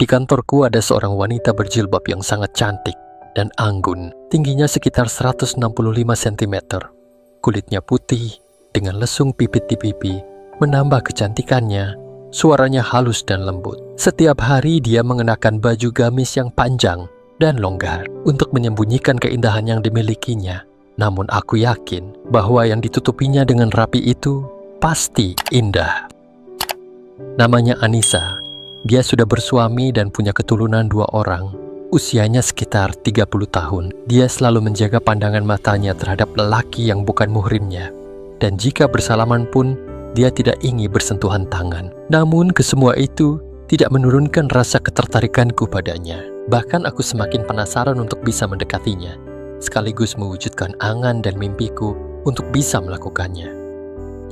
Di kantorku ada seorang wanita berjilbab yang sangat cantik dan anggun, tingginya sekitar 165 cm. Kulitnya putih, dengan lesung pipit di pipi, menambah kecantikannya. Suaranya halus dan lembut. Setiap hari dia mengenakan baju gamis yang panjang dan longgar untuk menyembunyikan keindahan yang dimilikinya. Namun aku yakin bahwa yang ditutupinya dengan rapi itu pasti indah. Namanya Anissa. Dia sudah bersuami dan punya keturunan 2 orang. Usianya sekitar 30 tahun. Dia selalu menjaga pandangan matanya terhadap lelaki yang bukan muhrimnya. Dan jika bersalaman pun, dia tidak ingin bersentuhan tangan. Namun kesemua itu tidak menurunkan rasa ketertarikanku padanya. Bahkan aku semakin penasaran untuk bisa mendekatinya, sekaligus mewujudkan angan dan mimpiku untuk bisa melakukannya.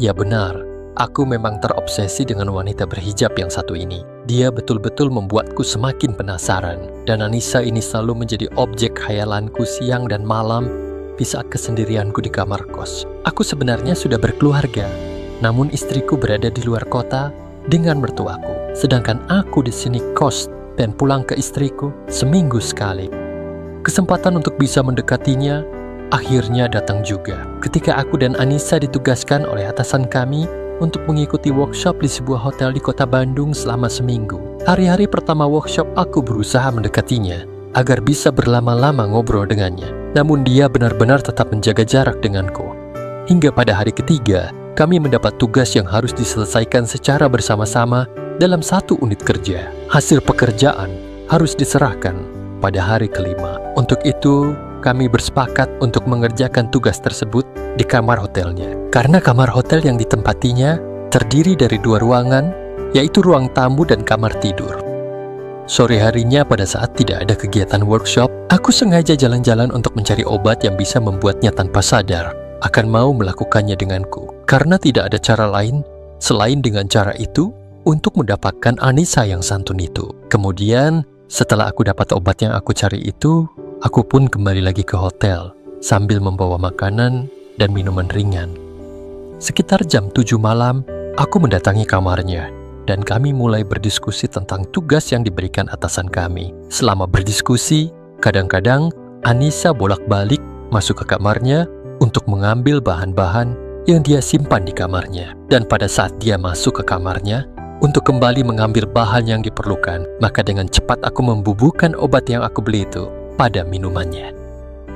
Ya benar, aku memang terobsesi dengan wanita berhijab yang satu ini. Dia betul-betul membuatku semakin penasaran, dan Anissa ini selalu menjadi objek khayalanku siang dan malam di saat kesendirianku di kamar kos. Aku sebenarnya sudah berkeluarga, namun istriku berada di luar kota dengan mertuaku, sedangkan aku di sini kos dan pulang ke istriku seminggu sekali. Kesempatan untuk bisa mendekatinya akhirnya datang juga ketika aku dan Anissa ditugaskan oleh atasan kami untuk mengikuti workshop di sebuah hotel di kota Bandung selama seminggu. Hari-hari pertama workshop aku berusaha mendekatinya agar bisa berlama-lama ngobrol dengannya. Namun dia benar-benar tetap menjaga jarak denganku. Hingga pada hari ketiga, kami mendapat tugas yang harus diselesaikan secara bersama-sama dalam satu unit kerja. Hasil pekerjaan harus diserahkan pada hari kelima. Untuk itu, kami bersepakat untuk mengerjakan tugas tersebut di kamar hotelnya. Karena kamar hotel yang ditempatinya terdiri dari 2 ruangan, yaitu ruang tamu dan kamar tidur. Sore harinya pada saat tidak ada kegiatan workshop, aku sengaja jalan-jalan untuk mencari obat yang bisa membuatnya tanpa sadar akan mau melakukannya denganku. Karena tidak ada cara lain selain dengan cara itu untuk mendapatkan Anissa yang santun itu. Kemudian, setelah aku dapat obat yang aku cari itu, aku pun kembali lagi ke hotel sambil membawa makanan dan minuman ringan. Sekitar jam 7 malam, aku mendatangi kamarnya dan kami mulai berdiskusi tentang tugas yang diberikan atasan kami. Selama berdiskusi, kadang-kadang Anissa bolak-balik masuk ke kamarnya untuk mengambil bahan-bahan yang dia simpan di kamarnya. Dan pada saat dia masuk ke kamarnya untuk kembali mengambil bahan yang diperlukan, maka dengan cepat aku membubuhkan obat yang aku beli itu pada minumannya.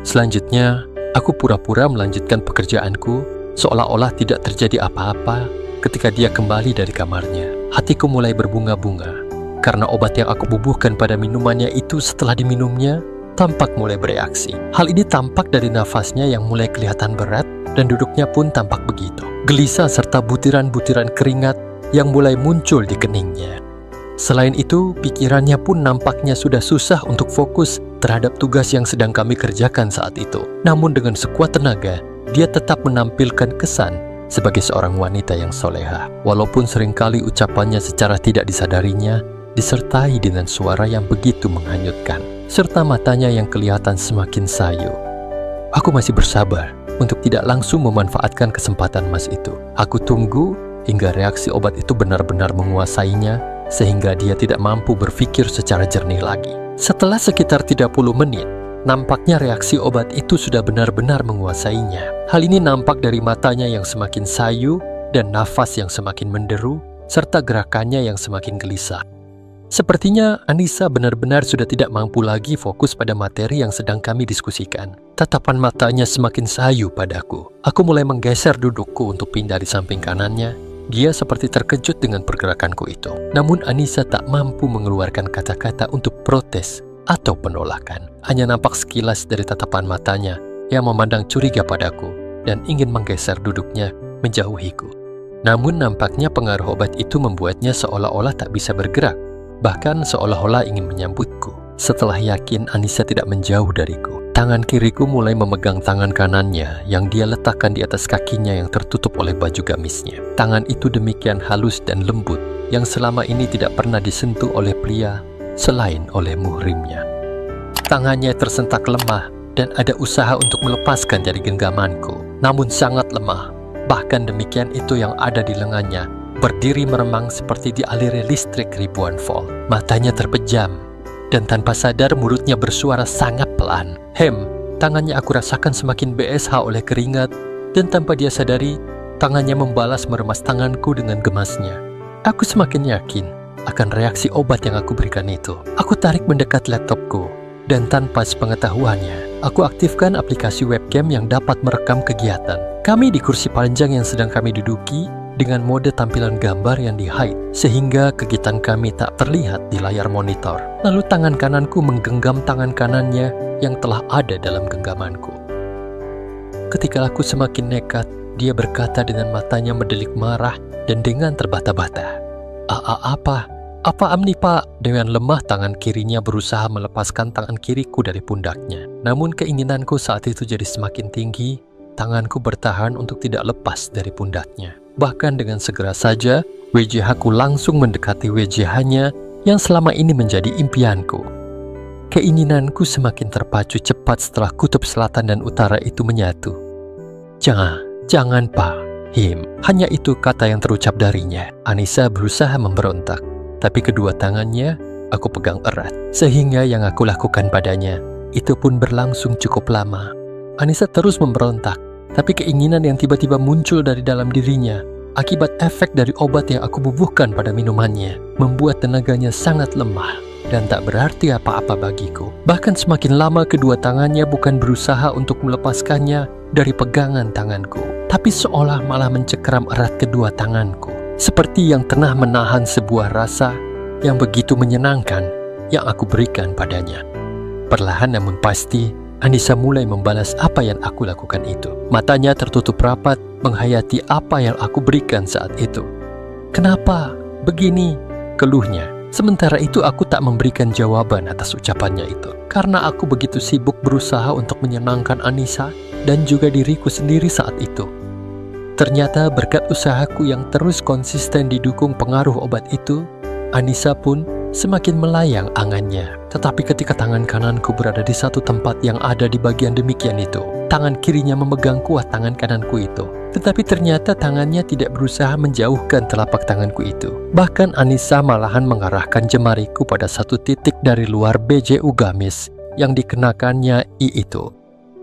Selanjutnya, aku pura-pura melanjutkan pekerjaanku seolah-olah tidak terjadi apa-apa ketika dia kembali dari kamarnya. Hatiku mulai berbunga-bunga karena obat yang aku bubuhkan pada minumannya itu setelah diminumnya tampak mulai bereaksi. Hal ini tampak dari nafasnya yang mulai kelihatan berat dan duduknya pun tampak begitu gelisah serta butiran-butiran keringat yang mulai muncul di keningnya. Selain itu, pikirannya pun nampaknya sudah susah untuk fokus terhadap tugas yang sedang kami kerjakan saat itu. Namun dengan sekuat tenaga, dia tetap menampilkan kesan sebagai seorang wanita yang soleha. Walaupun seringkali ucapannya secara tidak disadarinya disertai dengan suara yang begitu menghanyutkan, serta matanya yang kelihatan semakin sayu. Aku masih bersabar untuk tidak langsung memanfaatkan kesempatan emas itu. Aku tunggu hingga reaksi obat itu benar-benar menguasainya, sehingga dia tidak mampu berpikir secara jernih lagi. Setelah sekitar 30 menit, nampaknya reaksi obat itu sudah benar-benar menguasainya. Hal ini nampak dari matanya yang semakin sayu dan nafas yang semakin menderu, serta gerakannya yang semakin gelisah. Sepertinya Anissa benar-benar sudah tidak mampu lagi fokus pada materi yang sedang kami diskusikan. Tatapan matanya semakin sayu padaku. Aku mulai menggeser dudukku untuk pindah di samping kanannya. Dia seperti terkejut dengan pergerakanku itu. Namun Anissa tak mampu mengeluarkan kata-kata untuk protes atau penolakan. Hanya nampak sekilas dari tatapan matanya yang memandang curiga padaku dan ingin menggeser duduknya menjauhiku. Namun nampaknya pengaruh obat itu membuatnya seolah-olah tak bisa bergerak, bahkan seolah-olah ingin menyambutku. Setelah yakin Anissa tidak menjauh dariku, tangan kiriku mulai memegang tangan kanannya yang dia letakkan di atas kakinya yang tertutup oleh baju gamisnya. Tangan itu demikian halus dan lembut yang selama ini tidak pernah disentuh oleh pria selain oleh muhrimnya. Tangannya tersentak lemah dan ada usaha untuk melepaskan dari genggamanku, namun sangat lemah. Bahkan demikian itu yang ada di lengannya berdiri meremang seperti dialiri listrik ribuan volt. Matanya terpejam, dan tanpa sadar mulutnya bersuara sangat pelan. Tangannya aku rasakan semakin BSH oleh keringat, dan tanpa dia sadari, tangannya membalas meremas tanganku dengan gemasnya. Aku semakin yakin akan reaksi obat yang aku berikan itu. Aku tarik mendekat laptopku, dan tanpa sepengetahuannya, aku aktifkan aplikasi webcam yang dapat merekam kegiatan. Kami di kursi panjang yang sedang kami duduki dengan mode tampilan gambar yang di-hide, sehingga kegiatan kami tak terlihat di layar monitor. Lalu tangan kananku menggenggam tangan kanannya yang telah ada dalam genggamanku. Ketika aku semakin nekat, dia berkata dengan matanya mendelik marah dan dengan terbata-bata, Apa amni pak? Dengan lemah tangan kirinya berusaha melepaskan tangan kiriku dari pundaknya. Namun keinginanku saat itu jadi semakin tinggi, tanganku bertahan untuk tidak lepas dari pundaknya. Bahkan dengan segera saja, WJH-ku langsung mendekati WJH-nya yang selama ini menjadi impianku. Keinginanku semakin terpacu cepat setelah kutub selatan dan utara itu menyatu. Jangan pak, hanya itu kata yang terucap darinya. Anissa berusaha memberontak, tapi kedua tangannya aku pegang erat, sehingga yang aku lakukan padanya itu pun berlangsung cukup lama. Anissa terus memberontak, tapi keinginan yang tiba-tiba muncul dari dalam dirinya akibat efek dari obat yang aku bubuhkan pada minumannya membuat tenaganya sangat lemah dan tak berarti apa-apa bagiku. Bahkan semakin lama kedua tangannya bukan berusaha untuk melepaskannya dari pegangan tanganku, tapi seolah malah mencekram erat kedua tanganku, seperti yang tengah menahan sebuah rasa yang begitu menyenangkan yang aku berikan padanya. Perlahan namun pasti, Anissa mulai membalas apa yang aku lakukan itu. Matanya tertutup rapat, menghayati apa yang aku berikan saat itu. Kenapa? Begini, keluhnya. Sementara itu aku tak memberikan jawaban atas ucapannya itu, karena aku begitu sibuk berusaha untuk menyenangkan Anissa dan juga diriku sendiri saat itu. Ternyata berkat usahaku yang terus konsisten didukung pengaruh obat itu, Anissa pun semakin melayang angannya. Tetapi ketika tangan kananku berada di satu tempat yang ada di bagian demikian itu, tangan kirinya memegang kuat tangan kananku itu. Tetapi ternyata tangannya tidak berusaha menjauhkan telapak tanganku itu. Bahkan Anissa malahan mengarahkan jemariku pada satu titik dari luar BJU gamis yang dikenakannya I itu.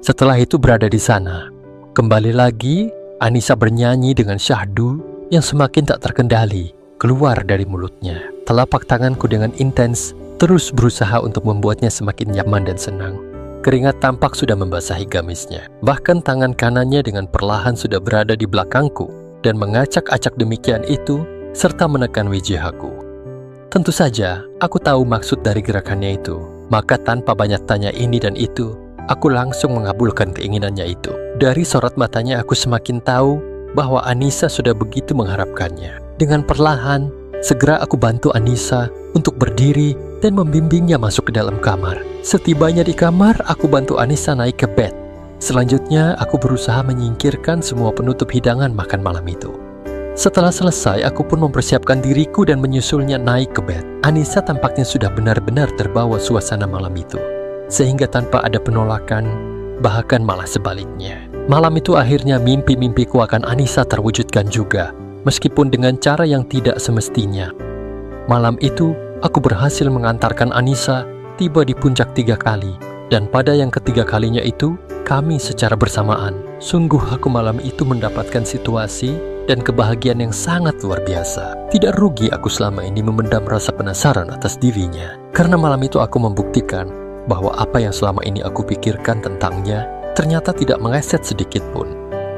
Setelah itu berada di sana. Kembali lagi, Anissa bernyanyi dengan syahdu yang semakin tak terkendali keluar dari mulutnya. Telapak tanganku dengan intens terus berusaha untuk membuatnya semakin nyaman dan senang. Keringat tampak sudah membasahi gamisnya. Bahkan tangan kanannya dengan perlahan sudah berada di belakangku dan mengacak-acak demikian itu serta menekan WJH-ku. Tentu saja, aku tahu maksud dari gerakannya itu. Maka tanpa banyak tanya ini dan itu, aku langsung mengabulkan keinginannya itu. Dari sorot matanya aku semakin tahu bahwa Anissa sudah begitu mengharapkannya. Dengan perlahan, segera aku bantu Anissa untuk berdiri dan membimbingnya masuk ke dalam kamar. Setibanya di kamar, aku bantu Anissa naik ke bed. Selanjutnya, aku berusaha menyingkirkan semua penutup hidangan makan malam itu. Setelah selesai, aku pun mempersiapkan diriku dan menyusulnya naik ke bed. Anissa tampaknya sudah benar-benar terbawa suasana malam itu, sehingga tanpa ada penolakan, bahkan malah sebaliknya. Malam itu akhirnya mimpi-mimpiku akan Anissa terwujudkan juga, meskipun dengan cara yang tidak semestinya. Malam itu, aku berhasil mengantarkan Anissa tiba di puncak 3 kali, dan pada yang ketiga kalinya itu, kami secara bersamaan. Sungguh aku malam itu mendapatkan situasi dan kebahagiaan yang sangat luar biasa. Tidak rugi aku selama ini memendam rasa penasaran atas dirinya, karena malam itu aku membuktikan bahwa apa yang selama ini aku pikirkan tentangnya ternyata tidak meleset sedikit pun.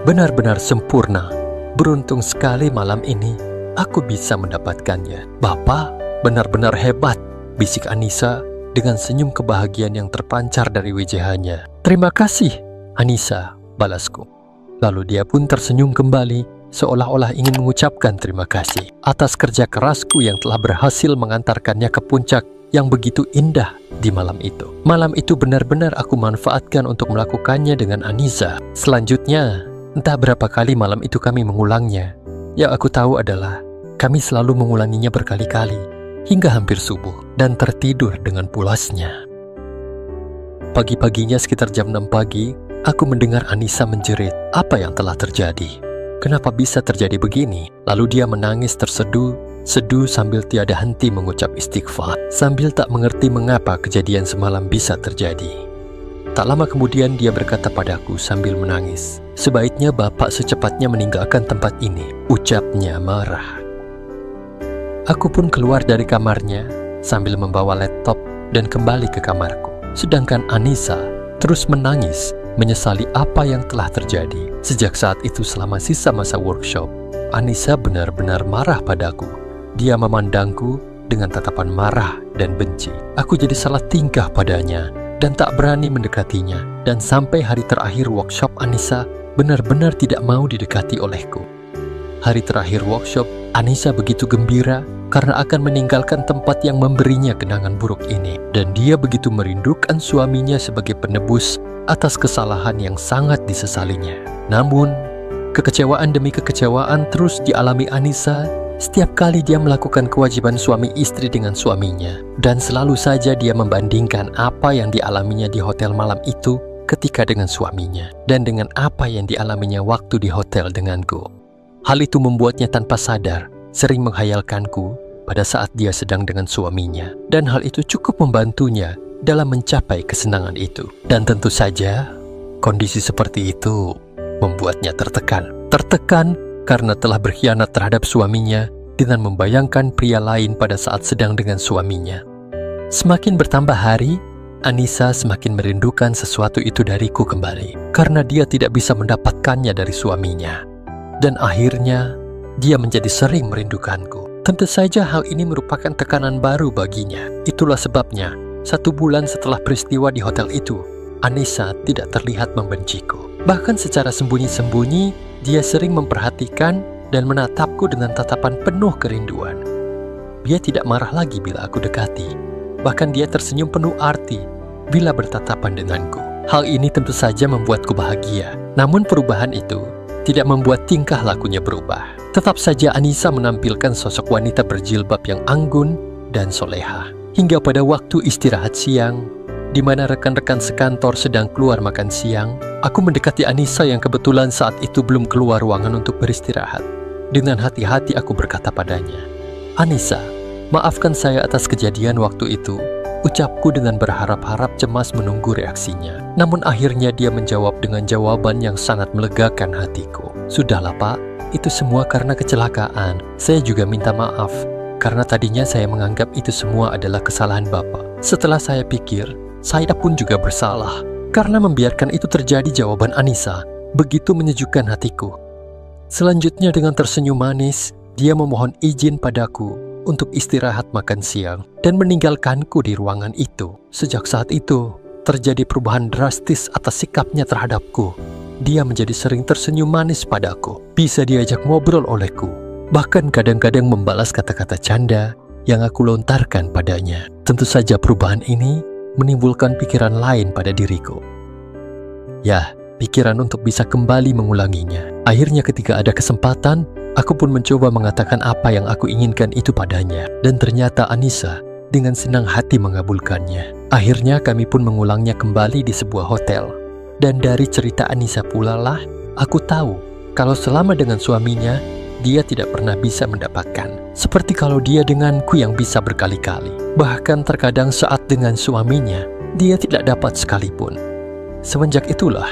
Benar-benar sempurna. Beruntung sekali malam ini aku bisa mendapatkannya. Bapak benar-benar hebat, bisik Anissa dengan senyum kebahagiaan yang terpancar dari WJH-nya. Terima kasih, Anissa, balasku. Lalu dia pun tersenyum kembali, seolah-olah ingin mengucapkan terima kasih atas kerja kerasku yang telah berhasil mengantarkannya ke puncak yang begitu indah di malam itu. Malam itu benar-benar aku manfaatkan untuk melakukannya dengan Anissa. Selanjutnya, entah berapa kali malam itu kami mengulangnya. Yang aku tahu adalah kami selalu mengulanginya berkali-kali hingga hampir subuh dan tertidur dengan pulasnya. Pagi-paginya sekitar jam 6 pagi, aku mendengar Anissa menjerit. Apa yang telah terjadi? kenapa bisa terjadi begini? Lalu dia menangis terseduh sambil tiada henti mengucap istighfar, sambil tak mengerti mengapa kejadian semalam bisa terjadi. Tak lama kemudian dia berkata padaku sambil menangis, "Sebaiknya Bapak secepatnya meninggalkan tempat ini," ucapnya marah. Aku pun keluar dari kamarnya sambil membawa laptop dan kembali ke kamarku. Sedangkan Anissa terus menangis, menyesali apa yang telah terjadi. Sejak saat itu selama sisa masa workshop, Anissa benar-benar marah padaku. Dia memandangku dengan tatapan marah dan benci. Aku jadi salah tingkah padanya dan tak berani mendekatinya. Dan sampai hari terakhir workshop, Anissa benar-benar tidak mau didekati olehku. Hari terakhir workshop, Anissa begitu gembira karena akan meninggalkan tempat yang memberinya kenangan buruk ini. Dan dia begitu merindukan suaminya sebagai penebus atas kesalahan yang sangat disesalinya. Namun, kekecewaan demi kekecewaan terus dialami Anissa setiap kali dia melakukan kewajiban suami istri dengan suaminya. Dan selalu saja dia membandingkan apa yang dialaminya di hotel malam itu ketika dengan suaminya, dan dengan apa yang dialaminya waktu di hotel denganku. Hal itu membuatnya tanpa sadar sering menghayalkanku pada saat dia sedang dengan suaminya, dan hal itu cukup membantunya dalam mencapai kesenangan itu. Dan tentu saja, kondisi seperti itu membuatnya tertekan. Tertekan karena telah berkhianat terhadap suaminya dengan membayangkan pria lain pada saat sedang dengan suaminya. Semakin bertambah hari, Anissa semakin merindukan sesuatu itu dariku kembali, karena dia tidak bisa mendapatkannya dari suaminya. Dan akhirnya, dia menjadi sering merindukanku. Tentu saja hal ini merupakan tekanan baru baginya. Itulah sebabnya, 1 bulan setelah peristiwa di hotel itu, Anissa tidak terlihat membenciku. Bahkan secara sembunyi-sembunyi, dia sering memperhatikan dan menatapku dengan tatapan penuh kerinduan. Dia tidak marah lagi bila aku dekati. Bahkan dia tersenyum penuh arti bila bertatapan denganku. Hal ini tentu saja membuatku bahagia. Namun perubahan itu tidak membuat tingkah lakunya berubah. Tetap saja Anissa menampilkan sosok wanita berjilbab yang anggun dan soleha. Hingga pada waktu istirahat siang, di mana rekan-rekan sekantor sedang keluar makan siang, aku mendekati Anissa yang kebetulan saat itu belum keluar ruangan untuk beristirahat. Dengan hati-hati aku berkata padanya, "Anissa, maafkan saya atas kejadian waktu itu," ucapku dengan berharap-harap cemas menunggu reaksinya. Namun akhirnya dia menjawab dengan jawaban yang sangat melegakan hatiku. "Sudahlah Pak, itu semua karena kecelakaan. Saya juga minta maaf, karena tadinya saya menganggap itu semua adalah kesalahan Bapak. Setelah saya pikir, saya pun juga bersalah, karena membiarkan itu terjadi." Jawaban Anissa begitu menyejukkan hatiku. Selanjutnya dengan tersenyum manis, dia memohon izin padaku untuk istirahat makan siang dan meninggalkanku di ruangan itu. Sejak saat itu, terjadi perubahan drastis atas sikapnya terhadapku. Dia menjadi sering tersenyum manis padaku, bisa diajak ngobrol olehku, bahkan kadang-kadang membalas kata-kata canda yang aku lontarkan padanya. Tentu saja perubahan ini menimbulkan pikiran lain pada diriku. Ya, pikiran untuk bisa kembali mengulanginya. Akhirnya ketika ada kesempatan, aku pun mencoba mengatakan apa yang aku inginkan itu padanya. Dan ternyata Anissa dengan senang hati mengabulkannya. Akhirnya kami pun mengulangnya kembali di sebuah hotel. Dan dari cerita Anissa pula lah, aku tahu kalau selama dengan suaminya, dia tidak pernah bisa mendapatkan. Seperti kalau dia denganku yang bisa berkali-kali. Bahkan terkadang saat dengan suaminya, dia tidak dapat sekalipun. Semenjak itulah,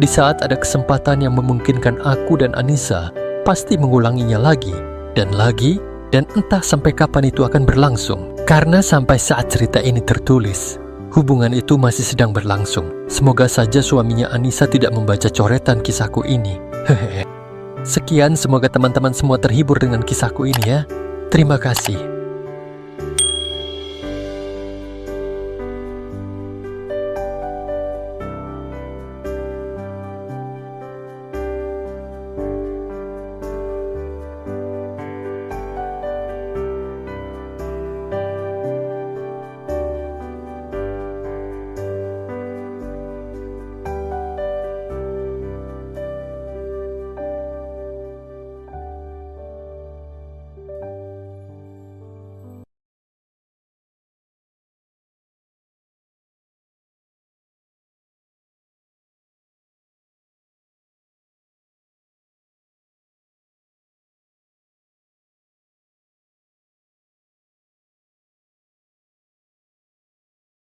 di saat ada kesempatan yang memungkinkan aku dan Anissa pasti mengulanginya lagi, dan entah sampai kapan itu akan berlangsung. Karena sampai saat cerita ini tertulis, hubungan itu masih sedang berlangsung. Semoga saja suaminya Anissa tidak membaca coretan kisahku ini. Hehehe. Sekian, semoga teman-teman semua terhibur dengan kisahku ini ya. Terima kasih.